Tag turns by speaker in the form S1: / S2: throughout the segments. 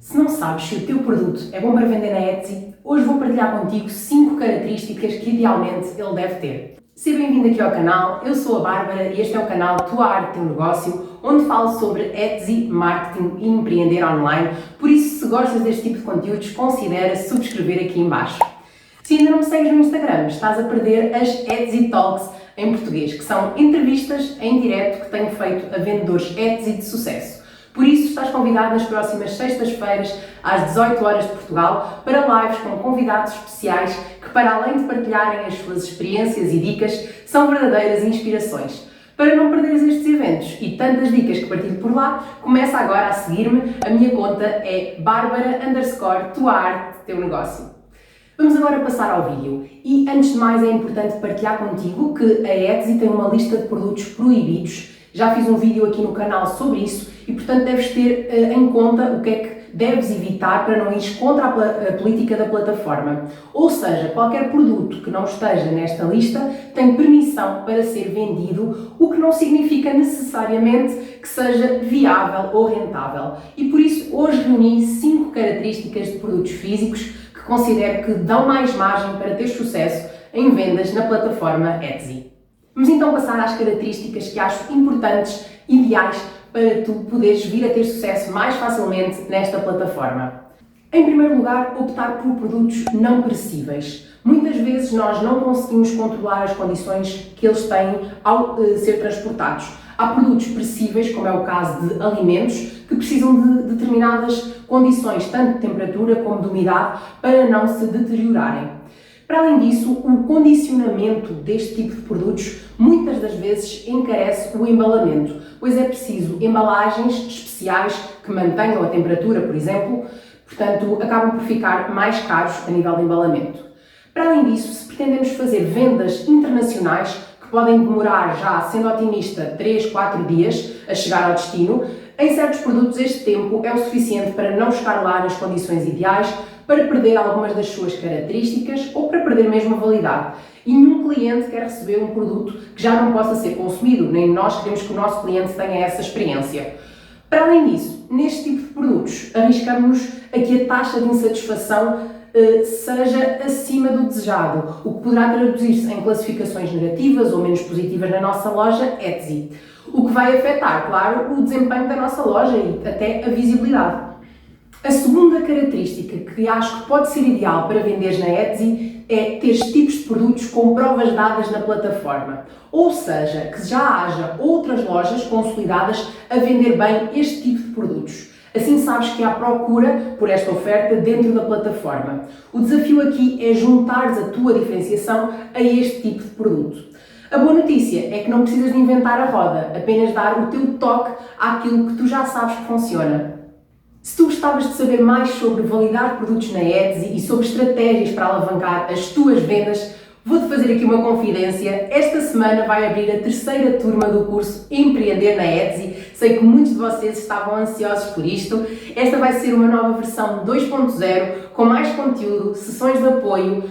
S1: Se não sabes se o teu produto é bom para vender na Etsy, hoje vou partilhar contigo 5 características que idealmente ele deve ter. Seja bem-vindo aqui ao canal, eu sou a Bárbara e este é o canal Tua Arte Teu Negócio, onde falo sobre Etsy, marketing e empreender online. Por isso, se gostas deste tipo de conteúdos, considera subscrever aqui em baixo. Se ainda não me segues no Instagram, estás a perder as Etsy Talks em português, que são entrevistas em direto que tenho feito a vendedores Etsy de sucesso. Por isso, estás convidado nas próximas sextas-feiras, às 18 horas de Portugal, para lives com convidados especiais que, para além de partilharem as suas experiências e dicas, são verdadeiras inspirações. Para não perderes estes eventos e tantas dicas que partilho por lá, começa agora a seguir-me. A minha conta é Bárbara_Tua Arte Teu Negócio. Vamos agora passar ao vídeo e, antes de mais, é importante partilhar contigo que a Etsy tem uma lista de produtos proibidos. Já fiz um vídeo aqui no canal sobre isso e, portanto, deves ter em conta o que é que deves evitar para não ires contra a política da plataforma. Ou seja, qualquer produto que não esteja nesta lista tem permissão para ser vendido, o que não significa necessariamente que seja viável ou rentável. E por isso, hoje reuni 5 características de produtos físicos que considero que dão mais margem para ter sucesso em vendas na plataforma Etsy. Vamos então passar às características que acho importantes, ideais, para tu poderes vir a ter sucesso mais facilmente nesta plataforma. Em primeiro lugar, optar por produtos não perecíveis. Muitas vezes nós não conseguimos controlar as condições que eles têm ao ser transportados. Há produtos perecíveis, como é o caso de alimentos, que precisam de determinadas condições, tanto de temperatura como de umidade, para não se deteriorarem. Para além disso, o condicionamento deste tipo de produtos muitas das vezes encarece o embalamento, pois é preciso embalagens especiais que mantenham a temperatura, por exemplo, portanto, acabam por ficar mais caros a nível de embalamento. Para além disso, se pretendemos fazer vendas internacionais, que podem demorar, já sendo otimista, 3, 4 dias a chegar ao destino, em certos produtos este tempo é o suficiente para não chegar lá nas condições ideais, para perder algumas das suas características ou para perder mesmo a validade. E nenhum cliente quer receber um produto que já não possa ser consumido, nem nós queremos que o nosso cliente tenha essa experiência. Para além disso, neste tipo de produtos, arriscamos-nos a que a taxa de insatisfação seja acima do desejado, o que poderá traduzir-se em classificações negativas ou menos positivas na nossa loja Etsy, o que vai afetar, claro, o desempenho da nossa loja e até a visibilidade. A segunda característica que acho que pode ser ideal para venderes na Etsy é ter tipos de produtos com provas dadas na plataforma. Ou seja, que já haja outras lojas consolidadas a vender bem este tipo de produtos. Assim sabes que há procura por esta oferta dentro da plataforma. O desafio aqui é juntares a tua diferenciação a este tipo de produto. A boa notícia é que não precisas de inventar a roda, apenas dar o teu toque àquilo que tu já sabes que funciona. Se tu gostavas de saber mais sobre validar produtos na Etsy e sobre estratégias para alavancar as tuas vendas, vou-te fazer aqui uma confidência. Esta semana vai abrir a 3ª turma do curso Empreender na Etsy. Sei que muitos de vocês estavam ansiosos por isto. Esta vai ser uma nova versão 2.0, com mais conteúdo, sessões de apoio,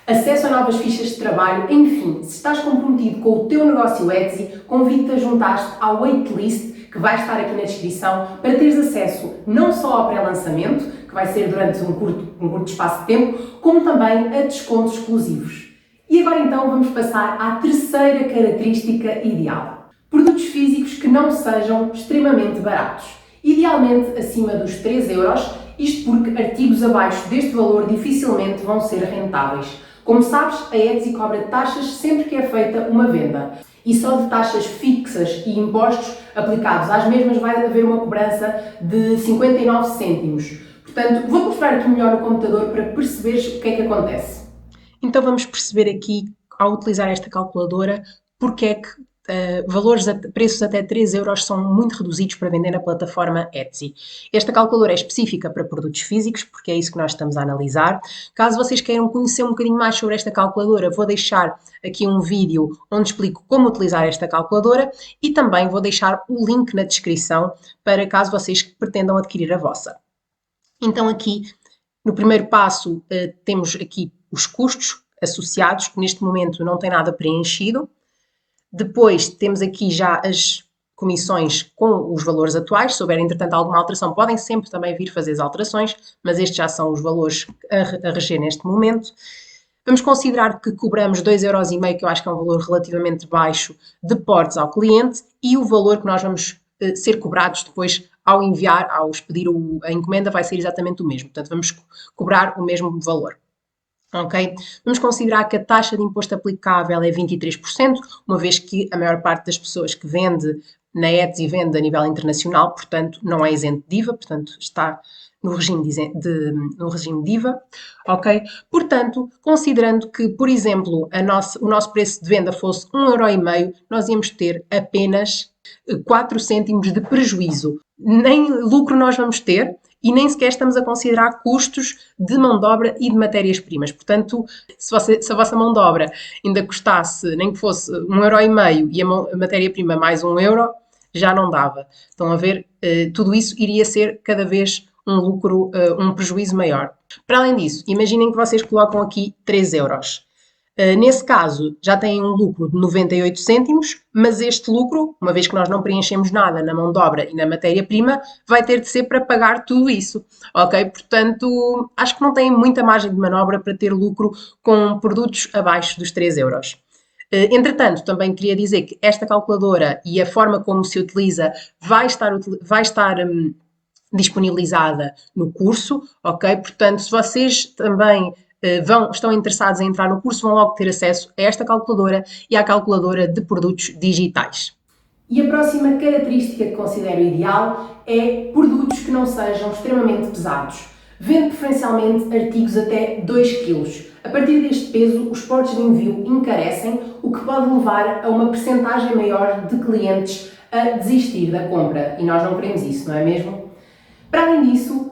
S1: acesso a novas fichas de trabalho, enfim, se estás comprometido com o teu negócio Etsy, convido-te a juntar-te à waitlist que vai estar aqui na descrição para teres acesso não só ao pré-lançamento, que vai ser durante um curto espaço de tempo, como também a descontos exclusivos. E agora então vamos passar à terceira característica ideal. Produtos físicos que não sejam extremamente baratos. Idealmente acima dos 3€, isto porque artigos abaixo deste valor dificilmente vão ser rentáveis. Como sabes, a Etsy cobra taxas sempre que é feita uma venda. E só de taxas fixas e impostos aplicados às mesmas vai haver uma cobrança de 59 cêntimos. Portanto, vou mostrar aqui melhor o computador para perceberes o que é que acontece. Então vamos perceber aqui, ao utilizar esta calculadora, porque é que preços até 3€ são muito reduzidos para vender na plataforma Etsy. Esta calculadora é específica para produtos físicos, porque é isso que nós estamos a analisar. Caso vocês queiram conhecer um bocadinho mais sobre esta calculadora, vou deixar aqui um vídeo onde explico como utilizar esta calculadora e também vou deixar o link na descrição para caso vocês pretendam adquirir a vossa. Então aqui, no primeiro passo, temos aqui os custos associados, que neste momento não tem nada preenchido. Depois temos aqui já as comissões com os valores atuais. Se houver, entretanto, alguma alteração, podem sempre também vir fazer as alterações, mas estes já são os valores a reger neste momento. Vamos considerar que cobramos 2,5€, que eu acho que é um valor relativamente baixo, de portos ao cliente, e o valor que nós vamos ser cobrados depois ao enviar, ao expedir a encomenda, vai ser exatamente o mesmo. Portanto, vamos cobrar o mesmo valor. Ok? Vamos considerar que a taxa de imposto aplicável é 23%, uma vez que a maior parte das pessoas que vende na Etsy vende a nível internacional, portanto, não é isento de IVA, portanto, está no regime de IVA, ok? Portanto, considerando que, por exemplo, o nosso preço de venda fosse 1,5€, nós íamos ter apenas 4 cêntimos de prejuízo. Nem lucro nós vamos ter e nem sequer estamos a considerar custos de mão de obra e de matérias-primas. Portanto, se a vossa mão de obra ainda custasse, nem que fosse 1,5€ e a matéria-prima mais 1€, já não dava. Estão a ver? Tudo isso iria ser cada vez um lucro, um prejuízo maior. Para além disso, imaginem que vocês colocam aqui 3€. Nesse caso, já têm um lucro de 98 cêntimos, mas este lucro, uma vez que nós não preenchemos nada na mão de obra e na matéria-prima, vai ter de ser para pagar tudo isso, ok? Portanto, acho que não têm muita margem de manobra para ter lucro com produtos abaixo dos 3€. Entretanto, também queria dizer que esta calculadora e a forma como se utiliza vai estar disponibilizada no curso, ok? Portanto, se vocês também estão interessados em entrar no curso, vão logo ter acesso a esta calculadora e à calculadora de produtos digitais. E a próxima característica que considero ideal é produtos que não sejam extremamente pesados. Vendo preferencialmente artigos até 2 kg. A partir deste peso, os portos de envio encarecem, o que pode levar a uma percentagem maior de clientes a desistir da compra. E nós não queremos isso, não é mesmo? Para além disso,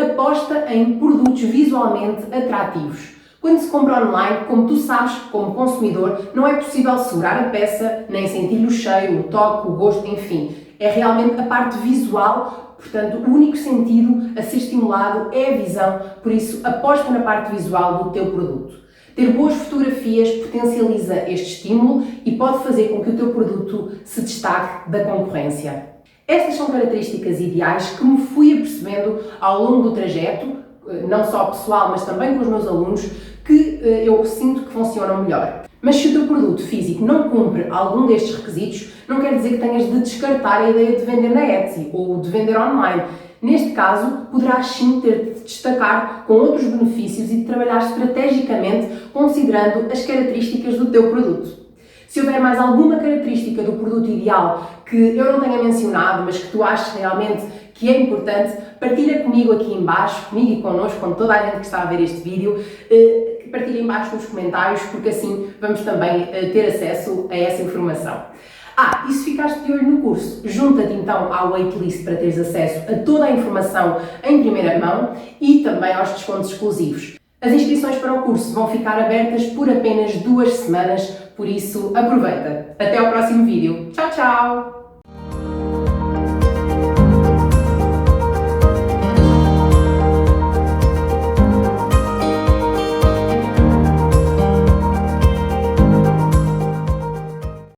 S1: aposta em produtos visualmente atrativos. Quando se compra online, como tu sabes, como consumidor, não é possível segurar a peça, nem sentir o cheiro, o toque, o gosto, enfim. É realmente a parte visual, portanto, o único sentido a ser estimulado é a visão, por isso aposta na parte visual do teu produto. Ter boas fotografias potencializa este estímulo e pode fazer com que o teu produto se destaque da concorrência. Estas são características ideais que me fui apercebendo ao longo do trajeto, não só pessoal, mas também com os meus alunos, que eu sinto que funcionam melhor. Mas se o teu produto físico não cumpre algum destes requisitos, não quer dizer que tenhas de descartar a ideia de vender na Etsy ou de vender online. Neste caso, poderás sim ter de te destacar com outros benefícios e de trabalhar estrategicamente considerando as características do teu produto. Se houver mais alguma característica do produto ideal que eu não tenha mencionado, mas que tu achas realmente que é importante, partilha comigo aqui em baixo, comigo e connosco, com toda a gente que está a ver este vídeo, partilha em baixo nos comentários, porque assim vamos também ter acesso a essa informação. E se ficaste de olho no curso, junta-te então à waitlist para teres acesso a toda a informação em primeira mão e também aos descontos exclusivos. As inscrições para o curso vão ficar abertas por apenas 2 semanas, por isso aproveita. Até ao próximo vídeo. Tchau, tchau!